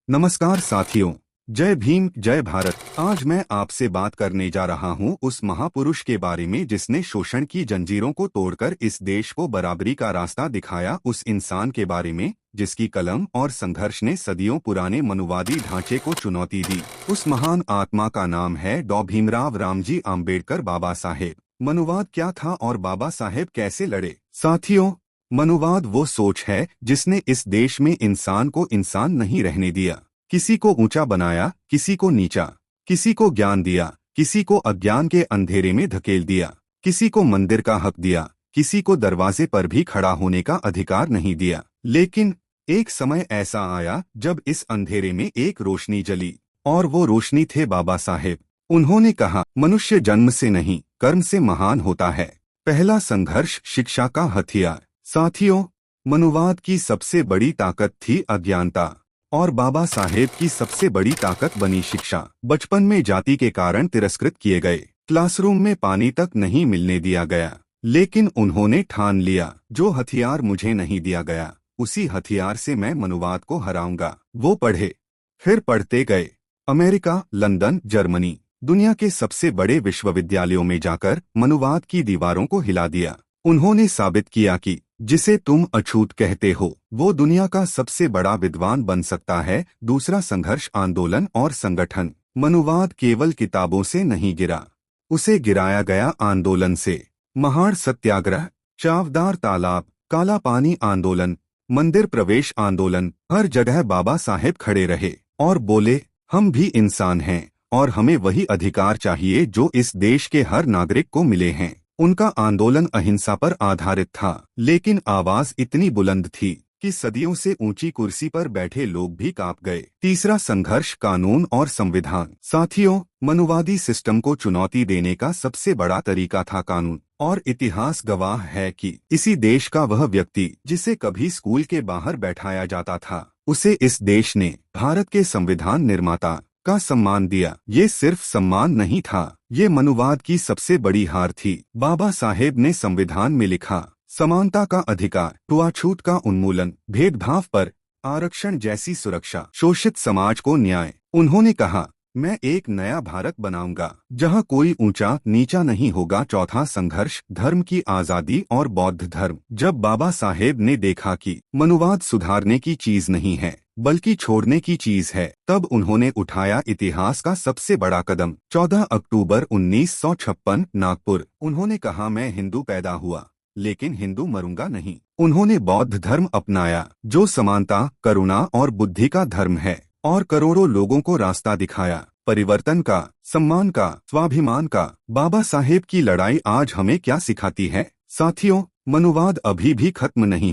नमस्कार साथियों। जय भीम जय भारत। आज मैं आपसे बात करने जा रहा हूं उस महापुरुष के बारे में जिसने शोषण की जंजीरों को तोड़कर इस देश को बराबरी का रास्ता दिखाया। उस इंसान के बारे में जिसकी कलम और संघर्ष ने सदियों पुराने मनुवादी ढांचे को चुनौती दी। उस महान आत्मा का नाम है डॉ भीमराव रामजी आम्बेडकर। बाबा साहेब। मनुवाद क्या था और बाबा साहेब कैसे लड़े? साथियों, मनुवाद वो सोच है जिसने इस देश में इंसान को इंसान नहीं रहने दिया। किसी को ऊंचा बनाया, किसी को नीचा, किसी को ज्ञान दिया, किसी को अज्ञान के अंधेरे में धकेल दिया, किसी को मंदिर का हक दिया, किसी को दरवाजे पर भी खड़ा होने का अधिकार नहीं दिया। लेकिन एक समय ऐसा आया जब इस अंधेरे में एक रोशनी जली, और वो रोशनी थे बाबा साहेब। उन्होंने कहा, मनुष्य जन्म से नहीं कर्म से महान होता है। पहला संघर्ष, शिक्षा का हथियार। साथियों, मनुवाद की सबसे बड़ी ताकत थी अज्ञानता, और बाबा साहेब की सबसे बड़ी ताकत बनी शिक्षा। बचपन में जाति के कारण तिरस्कृत किए गए, क्लासरूम में पानी तक नहीं मिलने दिया गया, लेकिन उन्होंने ठान लिया, जो हथियार मुझे नहीं दिया गया उसी हथियार से मैं मनुवाद को हराऊंगा। वो पढ़े, फिर पढ़ते गए। अमेरिका, लंदन, जर्मनी, दुनिया के सबसे बड़े विश्वविद्यालयों में जाकर मनुवाद की दीवारों को हिला दिया। उन्होंने साबित किया कि जिसे तुम अछूत कहते हो वो दुनिया का सबसे बड़ा विद्वान बन सकता है। दूसरा संघर्ष, आंदोलन और संगठन। मनुवाद केवल किताबों से नहीं गिरा, उसे गिराया गया आंदोलन से। महाड़ सत्याग्रह, चावदार तालाब, काला पानी आंदोलन, मंदिर प्रवेश आंदोलन, हर जगह बाबा साहेब खड़े रहे और बोले, हम भी इंसान हैं और हमें वही अधिकार चाहिए जो इस देश के हर नागरिक को मिले हैं। उनका आंदोलन अहिंसा पर आधारित था, लेकिन आवाज इतनी बुलंद थी कि सदियों से ऊंची कुर्सी पर बैठे लोग भी कांप गए। तीसरा संघर्ष, कानून और संविधान। साथियों, मनुवादी सिस्टम को चुनौती देने का सबसे बड़ा तरीका था कानून, और इतिहास गवाह है कि इसी देश का वह व्यक्ति जिसे कभी स्कूल के बाहर बैठाया जाता था, उसे इस देश ने भारत के संविधान निर्माता का सम्मान दिया। ये सिर्फ सम्मान नहीं था, ये मनुवाद की सबसे बड़ी हार थी। बाबा साहेब ने संविधान में लिखा, समानता का अधिकार, छूआछूत का उन्मूलन, भेदभाव पर आरक्षण जैसी सुरक्षा, शोषित समाज को न्याय। उन्होंने कहा, मैं एक नया भारत बनाऊंगा जहां कोई ऊंचा नीचा नहीं होगा। चौथा संघर्ष, धर्म की आजादी और बौद्ध धर्म। जब बाबा साहेब ने देखा कि मनुवाद सुधारने की चीज नहीं है बल्कि छोड़ने की चीज है, तब उन्होंने उठाया इतिहास का सबसे बड़ा कदम। 14 अक्टूबर 1956, नागपुर। उन्होंने कहा, मैं हिंदू पैदा हुआ लेकिन हिंदू मरूंगा नहीं। उन्होंने बौद्ध धर्म अपनाया, जो समानता, करुणा और बुद्धि का धर्म है, और करोड़ों लोगों को रास्ता दिखाया, परिवर्तन का, सम्मान का, स्वाभिमान का। बाबा साहेब की लड़ाई आज हमें क्या सिखाती है? साथियों, मनुवाद अभी भी खत्म नहीं